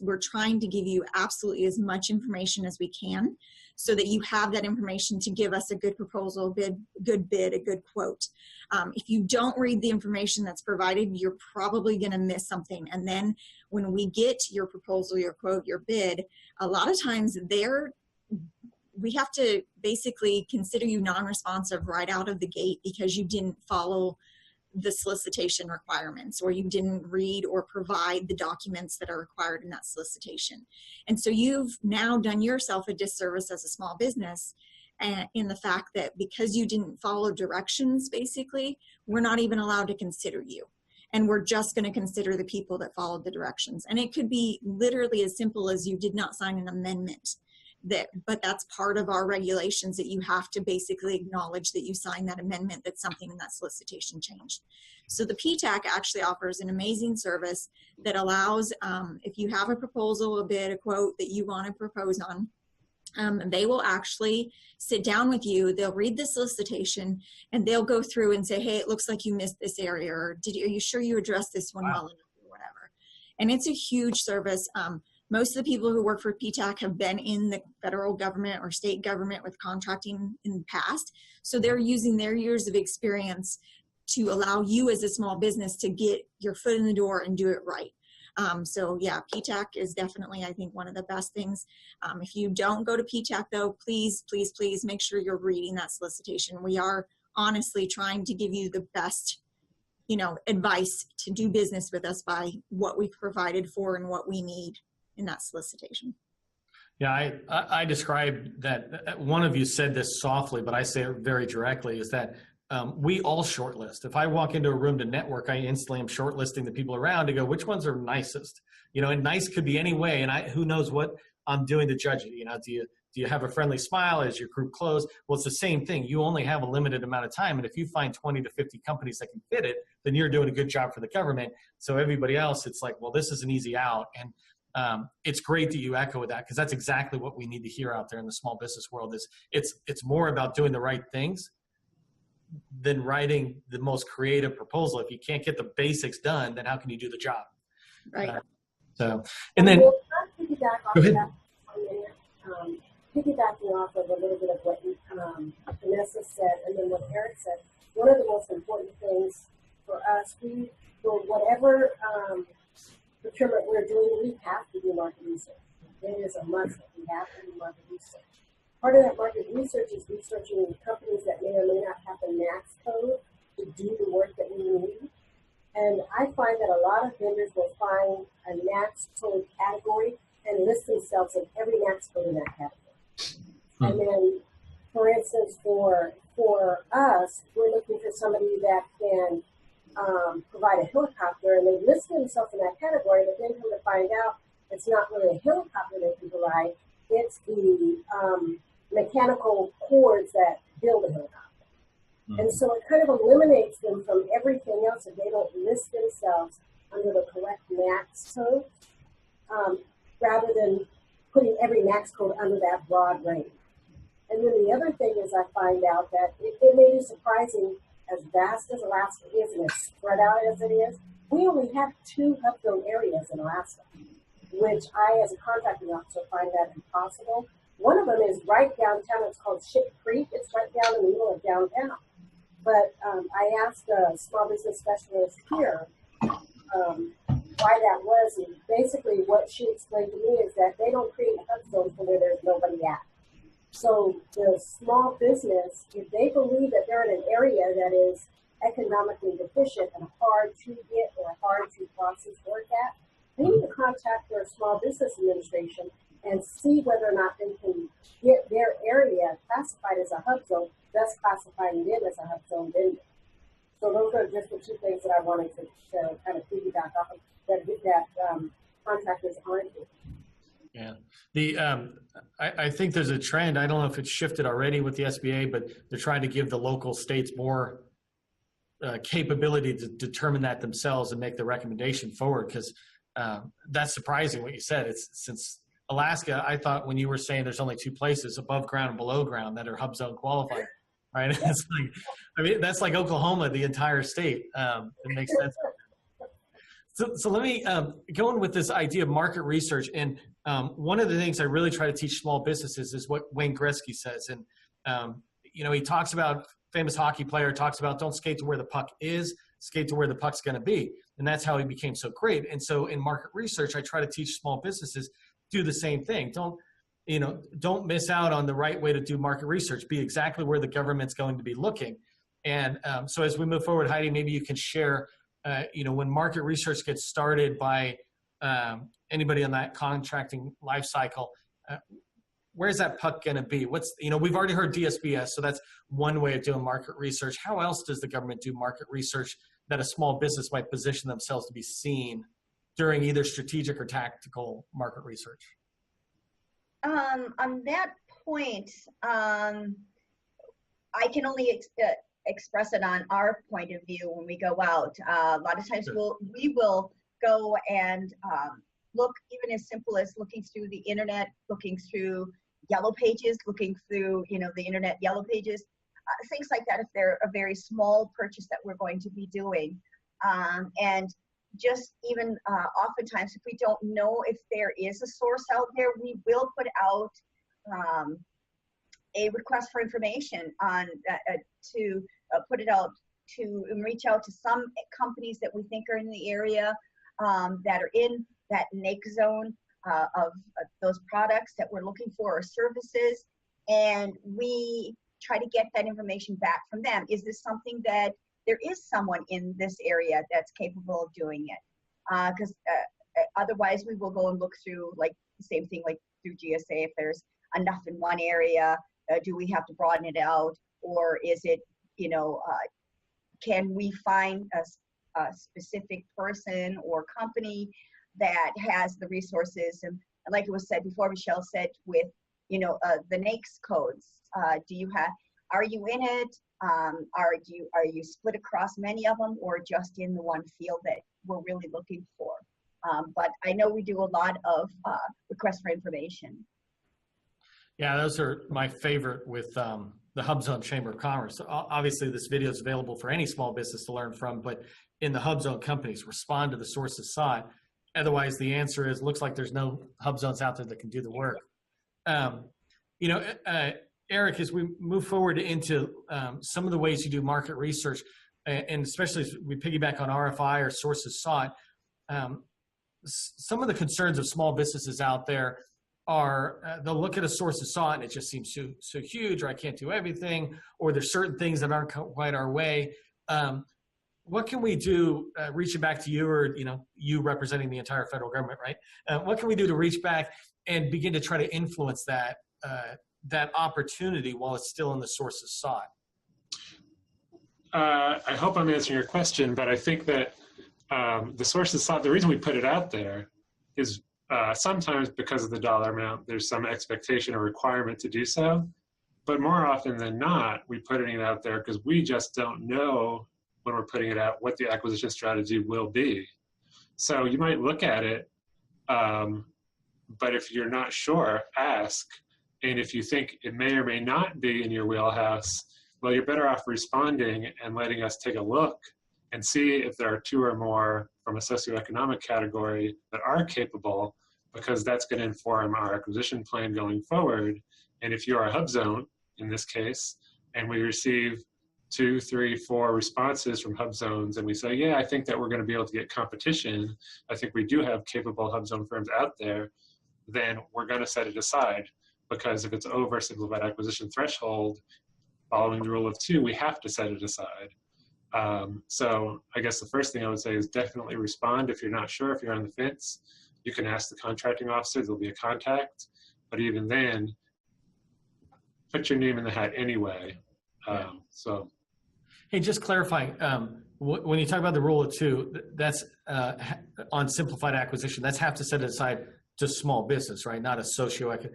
we're trying to give you absolutely as much information as we can so that you have that information to give us a good proposal, a good bid, a good quote. If you don't read the information that's provided, you're probably going to miss something. And then when we get your proposal, your quote, your bid, a lot of times we have to basically consider you non-responsive right out of the gate because you didn't follow the solicitation requirements, or you didn't read or provide the documents that are required in that solicitation. And so you've now done yourself a disservice as a small business in the fact that because you didn't follow directions, basically, we're not even allowed to consider you. And we're just going to consider the people that followed the directions. And it could be literally as simple as you did not sign an amendment. But that's part of our regulations, that you have to basically acknowledge that you signed that amendment, that something in that solicitation changed. So the PTAC actually offers an amazing service that allows, if you have a proposal, a bid, a quote that you want to propose on, they will actually sit down with you, they'll read the solicitation, and they'll go through and say, hey, it looks like you missed this area, or are you sure you addressed this one well enough, or whatever. And it's a huge service. Most of the people who work for PTAC have been in the federal government or state government with contracting in the past. So they're using their years of experience to allow you as a small business to get your foot in the door and do it right. So yeah, PTAC is definitely, I think, one of the best things. If you don't go to PTAC though, please, please, please make sure you're reading that solicitation. We are honestly trying to give you the best, advice to do business with us by what we've provided for and what we need in that solicitation. Yeah, I described that, one of you said this softly, but I say it very directly, is that we all shortlist. If I walk into a room to network, I instantly am shortlisting the people around to go, which ones are nicest? And nice could be any way, and who knows what I'm doing to judge it. Do you have a friendly smile? Is your group closed? Well, it's the same thing. You only have a limited amount of time, and if you find 20 to 50 companies that can fit it, then you're doing a good job for the government. So everybody else, it's like, well, this is an easy out. And it's great that you echo that, because that's exactly what we need to hear out there in the small business world. Is it's more about doing the right things than writing the most creative proposal. If you can't get the basics done, then how can you do the job? Right. And then go ahead. Piggybacking off of a little bit of what Vanessa said, and then what Eric said, one of the most important things for us, for whatever procurement we're doing, we have to do market research. It is a must that we have to do market research. Part of that market research is researching companies that may or may not have the NAICS code to do the work that we need. And I find that a a lot of vendors will find a NAAQS code category and list themselves in every NAAQS code in that category. And then, for instance, for us, we're looking for somebody that can provide a helicopter, and they list themselves in that category, but then come to find out it's not really a helicopter they can provide, it's the mechanical cords that build a helicopter. And so it kind of eliminates them from everything else if they don't list themselves under the correct NAAQS code, rather than putting every NAAQS code under that broad range. And then the other thing is I find out that it may be surprising, as vast as Alaska is and as spread out as it is, we only have 2 HUBZone areas in Alaska, which I, as a contracting officer, find that impossible. One of them is right downtown. It's called Ship Creek. It's right down in the middle of downtown. But I asked a small business specialist here why that was, and basically what she explained to me is that they don't create HUBZones where there's nobody at. So the small business, if they believe that they're in an area that is economically deficient and hard to get or hard to process work at, they need to contact their small business administration and see whether or not they can get their area classified as a HUBZone, thus classifying them as a HUBZone vendor. So those are just the 2 things that I wanted to kind of piggyback off of that contractors aren't doing. Yeah, I think there's a trend. I don't know if it's shifted already with the SBA, but they're trying to give the local states more capability to determine that themselves and make the recommendation forward. Because that's surprising what you said. It's since Alaska, I thought when you were saying there's only 2 places, above ground and below ground, that are HUBZone qualified, right? It's like, I mean, that's like Oklahoma, the entire state. It makes sense. So let me go in with this idea of market research. And one of the things I really try to teach small businesses is what Wayne Gretzky says. And, you know, he talks about, famous hockey player talks about, don't skate to where the puck is, skate to where the puck's going to be. And that's how he became so great. And so in market research, I try to teach small businesses, do the same thing. Don't miss out on the right way to do market research. Be exactly where the government's going to be looking. And so as we move forward, Heidi, maybe you can share, when market research gets started by anybody on that contracting life cycle, where's that puck going to be? We've already heard DSBS, so that's one way of doing market research. How else does the government do market research that a small business might position themselves to be seen during either strategic or tactical market research? On that point, I can only express it on our point of view when we go out. A lot of times we will go and look, even as simple as looking through the internet, looking through yellow pages, looking through the internet yellow pages, things like that if they're a very small purchase that we're going to be doing. And just even oftentimes if we don't know if there is a source out there, we will put out a request for information on to put it out to reach out to some companies that we think are in the area that are in that NAIC zone of those products that we're looking for or services, and we try to get that information back from them. Is this something that there is someone in this area that's capable of doing it? Because otherwise we will go and look through, like the same thing like through GSA, if there's enough in one area, do we have to broaden it out, or is it, can we find a specific person or company that has the resources? And like it was said before, Michele said with, the NAICS codes, are you in it? Are you split across many of them, or just in the one field that we're really looking for? But I know we do a lot of requests for information. Yeah, those are my favorite with the HUBZone Chamber of Commerce. So obviously, this video is available for any small business to learn from, but in the HUBZone companies, respond to the sources sought. Otherwise, the answer is, looks like there's no HUBZones out there that can do the work. Eric, as we move forward into some of the ways you do market research, and especially as we piggyback on RFI or sources sought, some of the concerns of small businesses out there are they'll look at a sources sought and it just seems so huge, or I can't do everything, or there's certain things that aren't quite our way. what can we do, reaching back to you, or, you representing the entire federal government, right? What can we do to reach back and begin to try to influence that, that opportunity while it's still in the sources sought? I hope I'm answering your question, but I think that the sources sought, the reason we put it out there is sometimes because of the dollar amount, there's some expectation or requirement to do so. But more often than not, we put it out there because we just don't know when we're putting it out what the acquisition strategy will be. So you might look at it, but if you're not sure, ask. And if you think it may or may not be in your wheelhouse, well, you're better off responding and letting us take a look and see if there are 2 or more from a socioeconomic category that are capable, because that's going to inform our acquisition plan going forward. And if you're a HUBZone, in this case, and we receive 2, 3, 4 responses from HUBZones, and we say, yeah, I think that we're going to be able to get competition, I think we do have capable HUBZone firms out there, then we're going to set it aside. Because if it's over simplified acquisition threshold, following the rule of 2, we have to set it aside. So I guess the first thing I would say is definitely respond. If you're not sure, if you're on the fence, you can ask the contracting officer, there'll be a contact. But even then, put your name in the hat anyway. Hey, just clarifying, when you talk about the rule of 2, that's on simplified acquisition, that's have to set it aside to small business, right? Not a socioeconomic.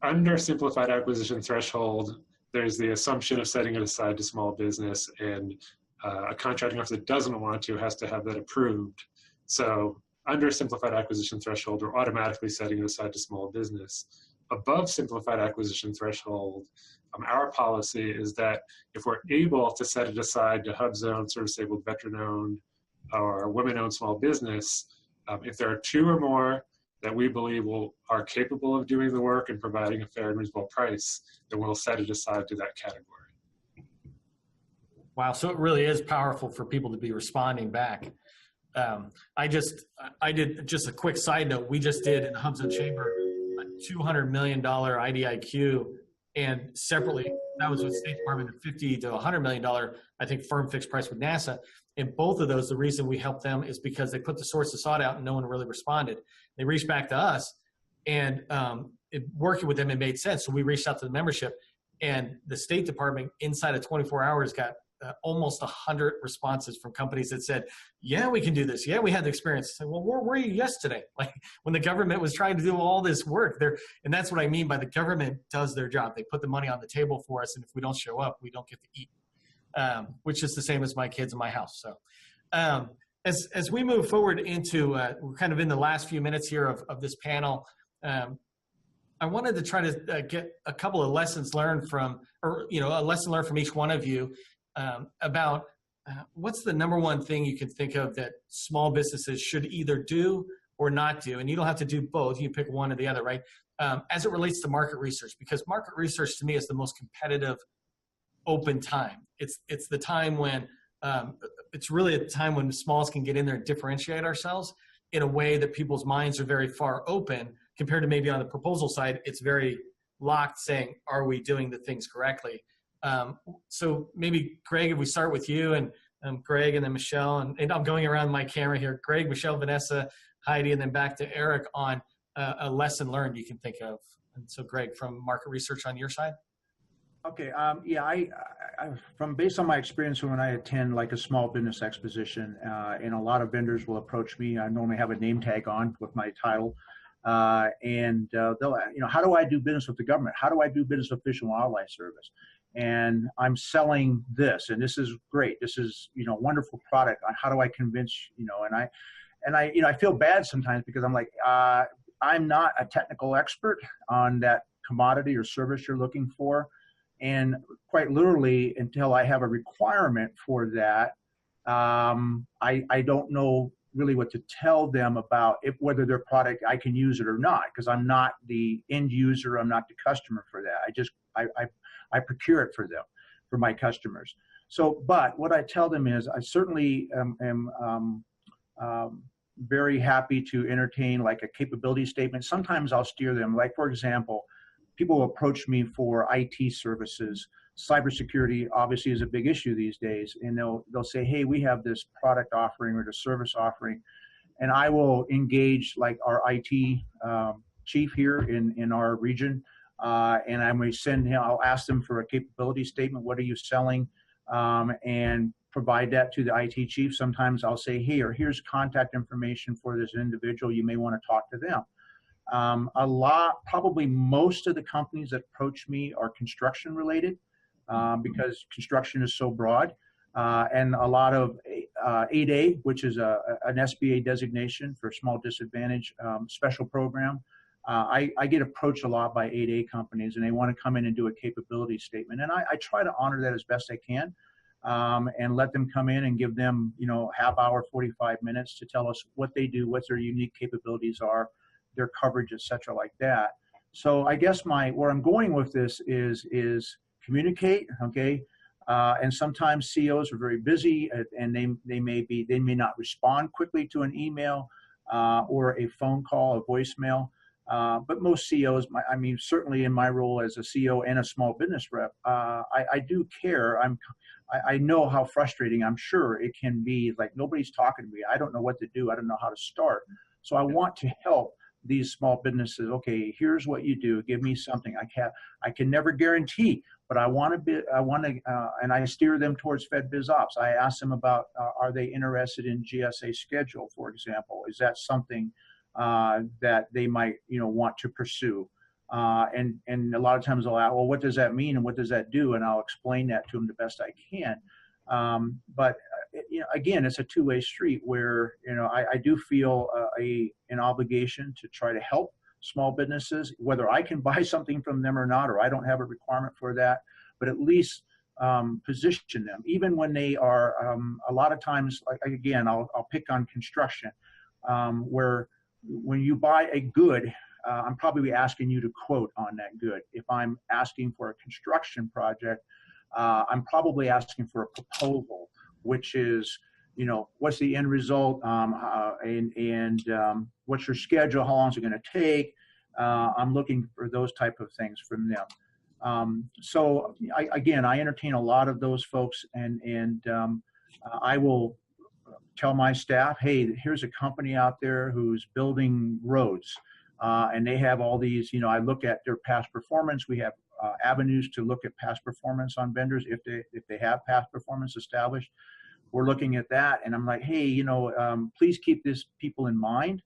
Under simplified acquisition threshold, there's the assumption of setting it aside to small business, and a contracting officer that doesn't want to has to have that approved. So under simplified acquisition threshold, we're automatically setting it aside to small business. Above simplified acquisition threshold, our policy is that if we're able to set it aside to HUBZone, service-disabled, veteran-owned, or women-owned small business, if there are 2 or more that we believe are capable of doing the work and providing a fair and reasonable price, then we'll set it aside to that category. Wow, so it really is powerful for people to be responding back. I did just a quick side note. We just did in the HUBZone Chamber a $200 million IDIQ, and separately, that was with State Department, a $50 to $100 million, I think, firm fixed price with NASA. And both of those, the reason we helped them is because they put the sources sought out and no one really responded. They reached back to us, and working with them, it made sense. So we reached out to the membership, and the State Department inside of 24 hours got almost 100 responses from companies that said, yeah, we can do this. Yeah, we had the experience. I said, well, where were you yesterday? Like when the government was trying to do all this work there. And that's what I mean by the government does their job. They put the money on the table for us. And if we don't show up, we don't get to eat, which is the same as my kids in my house. So as we move forward into, we're kind of in the last few minutes here of this panel. I wanted to try to get a couple of lessons learned from, or, a lesson learned from each one of you about what's the number one thing you can think of that small businesses should either do or not do. And you don't have to do both. You pick one or the other, right? As it relates to market research, because market research to me is the most competitive open time. It's the time when, it's really a time when smalls can get in there and differentiate ourselves in a way that people's minds are very far open compared to maybe on the proposal side, it's very locked saying, are we doing the things correctly? So maybe Greg, if we start with you and Greg and then Michele, and I'm going around my camera here, Greg, Michele, Vanessa, Heidi, and then back to Eric on a lesson learned you can think of. And so Greg, from market research on your side. Okay. Yeah, I from based on my experience when I attend like a small business exposition, and a lot of vendors will approach me. I normally have a name tag on with my title, and they'll, how do I do business with the government? How do I do business with Fish and Wildlife Service? And I'm selling this, and this is great. This is, wonderful product. How do I convince, and I feel bad sometimes because I'm like, I'm not a technical expert on that commodity or service you're looking for. And quite literally, until I have a requirement for that, I don't know really what to tell them about whether their product, I can use it or not, because I'm not the end user. I'm not the customer for that. I procure it for them, for my customers. So, but what I tell them is I certainly am very happy to entertain like a capability statement. Sometimes I'll steer them, like for example, people approach me for IT services cybersecurity obviously is a big issue these days, and they'll say, hey, we have this product offering or the service offering, and I will engage like our IT chief here in our region, and I'm going to send him. I'll ask them for a capability statement. What are you selling? And provide that to the IT chief. Sometimes I'll say, hey, or here's contact information for this individual. You may want to talk to them. Probably most of the companies that approach me are construction related, because construction is so broad, and a lot of 8A, which is an SBA designation for small disadvantage special program. I get approached a lot by 8A companies, and they want to come in and do a capability statement, and I try to honor that as best I can, and let them come in and give them, half hour, 45 minutes to tell us what they do, what their unique capabilities are, their coverage, et cetera, like that. So I guess where I'm going with this is communicate, okay? And sometimes CEOs are very busy, and they may not respond quickly to an email or a phone call, a voicemail. But most CEOs, certainly in my role as a CEO and a small business rep, I do care. I know how frustrating, I'm sure it can be. Like, nobody's talking to me. I don't know what to do. I don't know how to start. So I want to help these small businesses. Okay, here's what you do. Give me something. I can never guarantee, but I want to and I steer them towards FedBizOps. I ask them about, are they interested in GSA schedule, for example? Is that something that they might, want to pursue? And a lot of times they'll ask, well, what does that mean and what does that do? And I'll explain that to them the best I can. But again, it's a two-way street where, I do feel an obligation to try to help small businesses, whether I can buy something from them or not, or I don't have a requirement for that, but at least position them, even when they are, a lot of times, again, I'll pick on construction, where when you buy a good, I'm probably asking you to quote on that good. If I'm asking for a construction project, I'm probably asking for a proposal, which is, what's the end result, and what's your schedule, how long is it going to take? I'm looking for those type of things from them. So I entertain a lot of those folks, and I will tell my staff, hey, here's a company out there who's building roads, and they have all these, I look at their past performance. We have avenues to look at past performance on vendors if they have past performance established. We're looking at that, and I'm like, hey, please keep these people in mind.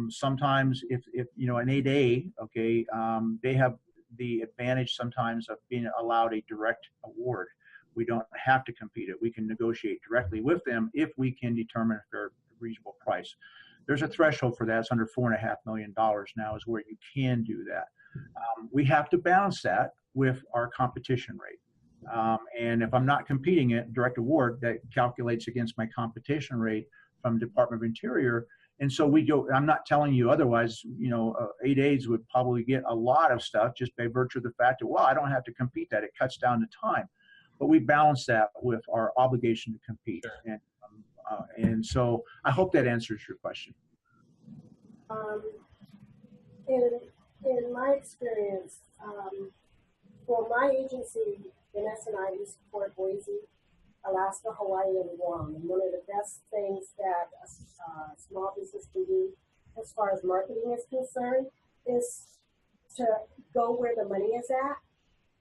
Sometimes if an 8A, okay, they have the advantage sometimes of being allowed a direct award. We don't have to compete it. We can negotiate directly with them if we can determine a fair, reasonable price. There's a threshold for that. It's under $4.5 million now is where you can do that. We have to balance that with our competition rate. And if I'm not competing it, direct award, that calculates against my competition rate from Department of Interior. And so I'm not telling you otherwise, 8As would probably get a lot of stuff just by virtue of the fact that, well, I don't have to compete that. It cuts down the time. But we balance that with our obligation to compete. Sure. And so I hope that answers your question. In my experience, for my agency, Vanessa and I, we support Boise, Alaska, Hawaii, and Guam. And one of the best things that a small business can do as far as marketing is concerned is to go where the money is at.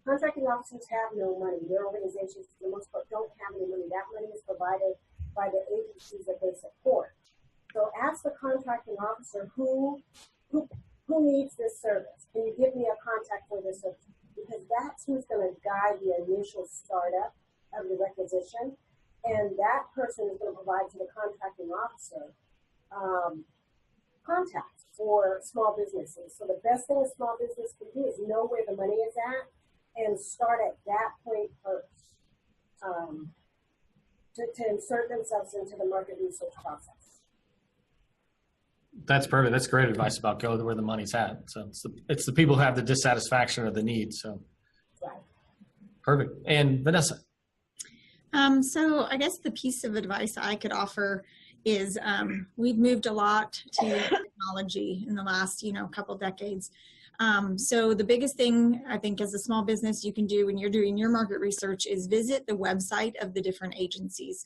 Contracting officers have no money. Their organizations, for the most part, don't have any money. That money is provided by the agencies that they support. So ask the contracting officer who needs this service. Can you give me a contact for this service? Because that's who's going to guide the initial startup of the requisition, and that person is going to provide to the contracting officer contacts for small businesses. So the best thing a small business can do is know where the money is at and start at that point first to insert themselves into the market research process. That's perfect. That's great advice about go where the money's at. So it's the people who have the dissatisfaction or the need. So right. Perfect. And Vanessa. So I guess the piece of advice I could offer is we've moved a lot to technology in the last, couple decades. So the biggest thing I think as a small business you can do when you're doing your market research is visit the website of the different agencies.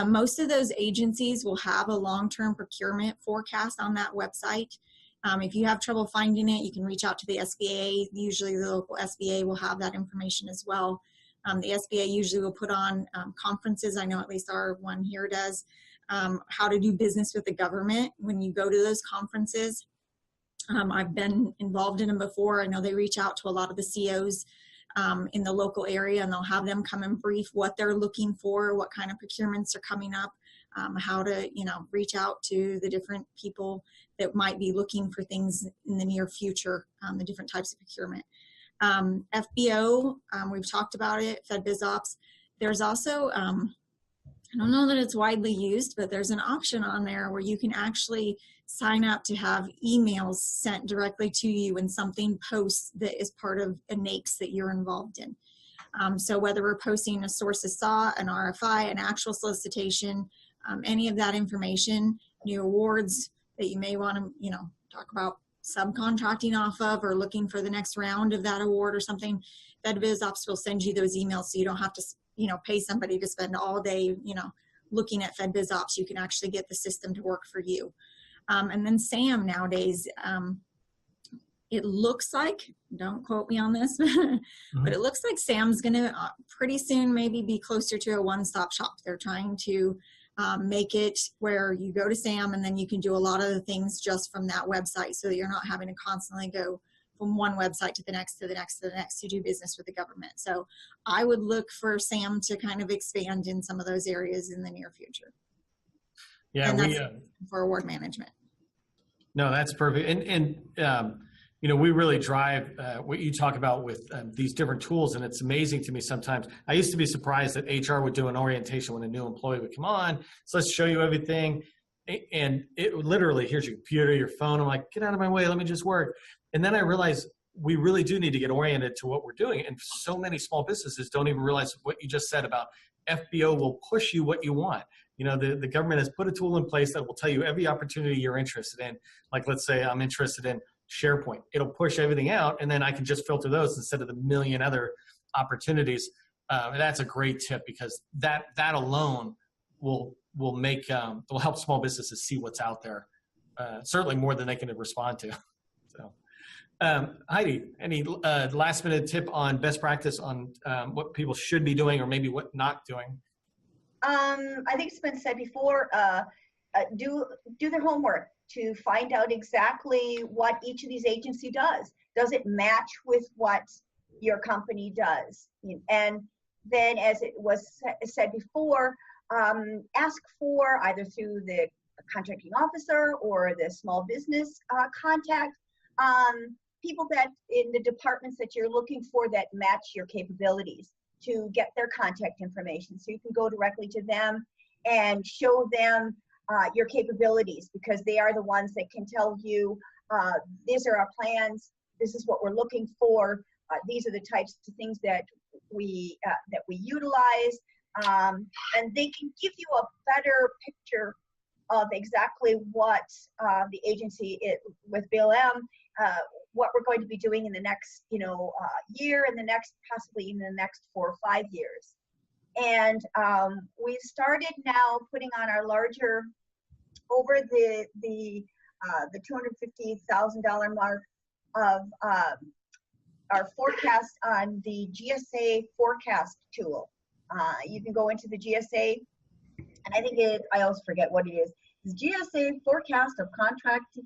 Most of those agencies will have a long-term procurement forecast on that website. If you have trouble finding it, you can reach out to the SBA. Usually the local SBA will have that information as well. The SBA usually will put on conferences. I know at least our one here does. How to do business with the government when you go to those conferences. I've been involved in them before. I know they reach out to a lot of the COs in the local area, and they'll have them come and brief what they're looking for, what kind of procurements are coming up, how to, reach out to the different people that might be looking for things in the near future, the different types of procurement. FBO, we've talked about it, FedBizOps. There's also, I don't know that it's widely used, but there's an option on there where you can actually sign up to have emails sent directly to you when something posts that is part of a NAICS that you're involved in. So whether we're posting a sources saw, an RFI, an actual solicitation, any of that information, new awards that you may want to, talk about subcontracting off of or looking for the next round of that award or something, FedBizOps will send you those emails so you don't have to, pay somebody to spend all day, looking at FedBizOps. You can actually get the system to work for you. And then SAM nowadays, it looks like, don't quote me on this, but it looks like SAM's going to pretty soon maybe be closer to a one-stop shop. They're trying to make it where you go to SAM and then you can do a lot of the things just from that website, so that you're not having to constantly go from one website to the next, to the next, to the next to do business with the government. So I would look for SAM to kind of expand in some of those areas in the near future. Yeah, and that's for award management. No, that's perfect. And we really drive what you talk about with these different tools, and it's amazing to me sometimes. I used to be surprised that HR would do an orientation when a new employee would come on. So let's show you everything. And it literally, here's your computer, your phone. I'm like, get out of my way, let me just work. And then I realized we really do need to get oriented to what we're doing. And so many small businesses don't even realize what you just said about FBO will push you what you want. The government has put a tool in place that will tell you every opportunity you're interested in. Like, let's say I'm interested in SharePoint. It'll push everything out, and then I can just filter those instead of the million other opportunities. And that's a great tip, because that alone will help small businesses see what's out there, certainly more than they can respond to. So, Heidi, any last minute tip on best practice on what people should be doing or maybe what not doing? I think it's been said before, do their homework to find out exactly what each of these agencies does. Does it match with what your company does? And then, as it was said before, ask for, either through the contracting officer or the small business contact, people that in the departments that you're looking for that match your capabilities, to get their contact information, so you can go directly to them and show them your capabilities, because they are the ones that can tell you, these are our plans, this is what we're looking for, these are the types of things that we utilize, and they can give you a better picture of exactly what the agency with BLM, what we're going to be doing in the next year, and the next, possibly even the next 4 or 5 years. And we started now putting on our larger, over the $250,000 mark of our forecast on the GSA forecast tool. You can go into the GSA, and I think I always forget what it is. It's GSA forecast of contract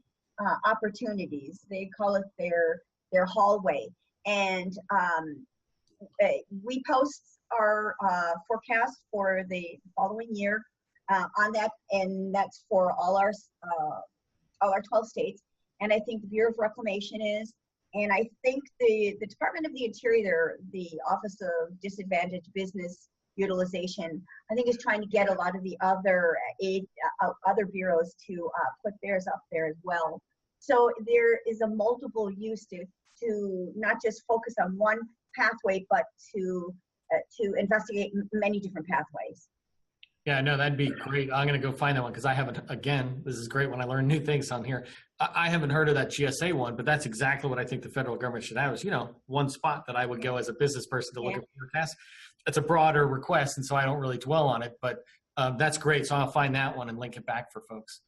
opportunities. They call it their hallway. And we post our forecast for the following year on that, and that's for all our 12 states. And I think the Bureau of Reclamation is, and I think the Department of the Interior, the Office of Disadvantaged Business Utilization, I think is trying to get a lot of the other bureaus to put theirs up there as well. So there is a multiple use to not just focus on one pathway, but to investigate many different pathways. Yeah, no, that'd be great. I'm going to go find that one because I haven't, again, this is great when I learn new things on here. I haven't heard of that GSA one, but that's exactly what I think the federal government should have is, one spot that I would go as a business person to look at forecasts. It's a broader request, and so I don't really dwell on it, but that's great. So I'll find that one and link it back for folks.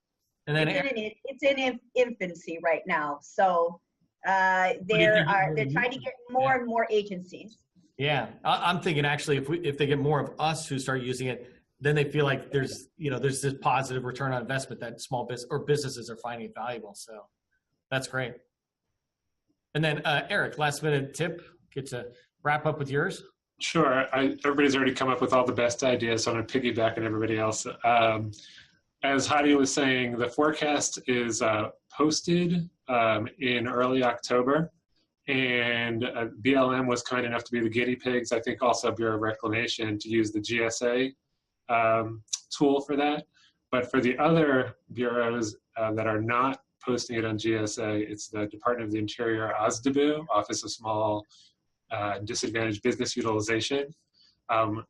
And then it's in infancy right now. So they're trying to get more and more agencies. Yeah, I'm thinking actually if they get more of us who start using it, then they feel like there's this positive return on investment that small business or businesses are finding it valuable. So that's great. And then Eric, last minute tip, get to wrap up with yours. Sure. Everybody's already come up with all the best ideas, so I'm going to piggyback on everybody else. As Heidi was saying, the forecast is posted in early October, and BLM was kind enough to be the guinea pigs, I think also Bureau of Reclamation, to use the GSA tool for that. But for the other bureaus that are not posting it on GSA, it's the Department of the Interior, OSDBU, Office of Small Disadvantaged Business Utilization,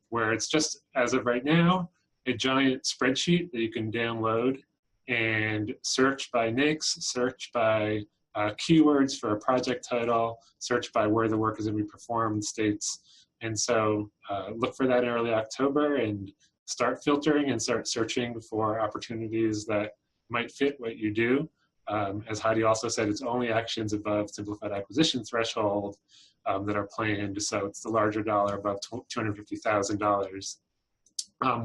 where it's just, as of right now, a giant spreadsheet that you can download and search by NAICS, search by keywords for a project title, search by where the work is going to be performed, states. And so look for that in early October and start filtering and start searching for opportunities that might fit what you do. As Heidi also said, it's only actions above simplified acquisition threshold that are planned. So it's the larger dollar above $250,000.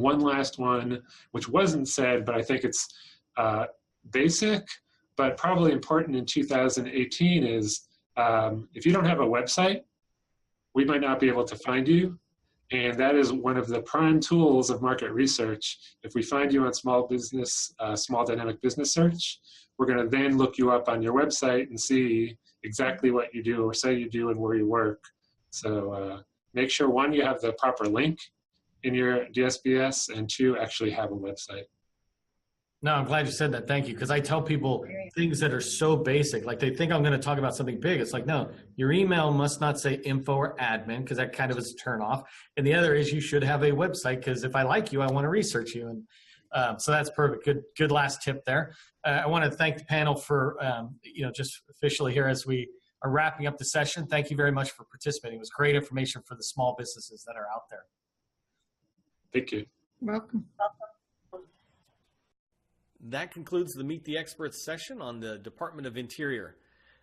One last one, which wasn't said, but I think it's basic, but probably important in 2018 is if you don't have a website, we might not be able to find you. And that is one of the prime tools of market research. If we find you on small dynamic business search, we're going to then look you up on your website and see exactly what you do or say you do and where you work. So make sure, one, you have the proper link in your DSBS, and two, actually have a website. No, I'm glad you said that. Thank you. Because I tell people things that are so basic, like they think I'm going to talk about something big. It's like, no, your email must not say info or admin, because that kind of is a turn off. And the other is you should have a website, because if I like you, I want to research you. And so that's perfect. Good last tip there. I want to thank the panel for, just officially here as we are wrapping up the session. Thank you very much for participating. It was great information for the small businesses that are out there. Thank you. Welcome. That concludes the Meet the Experts session on the Department of Interior.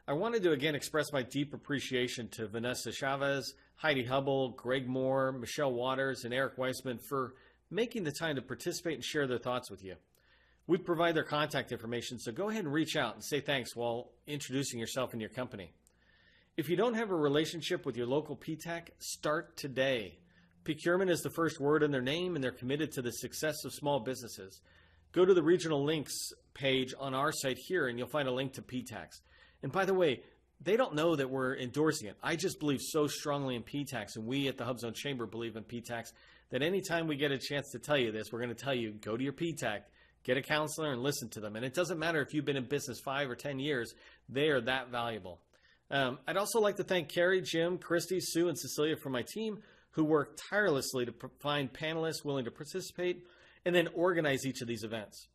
I wanted to again express my deep appreciation to Vanessa Chavez, Heidi Hubbell, Greg Moore, Michele Waters, and Eric Weisman for making the time to participate and share their thoughts with you. We provide their contact information, so go ahead and reach out and say thanks while introducing yourself and your company. If you don't have a relationship with your local PTAC, start today. Procurement is the first word in their name, and they're committed to the success of small businesses. Go to the regional links page on our site here, and you'll find a link to PTACs. And by the way, they don't know that we're endorsing it. I just believe so strongly in PTACs, and we at the HUBZone Chamber believe in PTACs, that anytime we get a chance to tell you this, we're going to tell you, go to your PTAC, get a counselor, and listen to them. And it doesn't matter if you've been in business 5 or 10 years, they are that valuable. I'd also like to thank Carrie, Jim, Christy, Sue, and Cecilia from my team, who work tirelessly to find panelists willing to participate and then organize each of these events.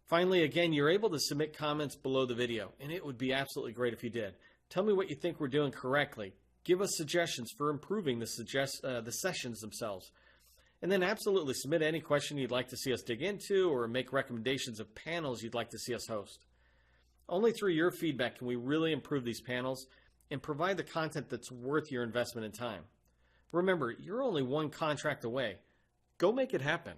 Finally, again, you're able to submit comments below the video, and it would be absolutely great if you did. Tell me what you think we're doing correctly. Give us suggestions for improving the sessions themselves. And then absolutely submit any question you'd like to see us dig into or make recommendations of panels you'd like to see us host. Only through your feedback can we really improve these panels and provide the content that's worth your investment in time. Remember, you're only one contract away. Go make it happen.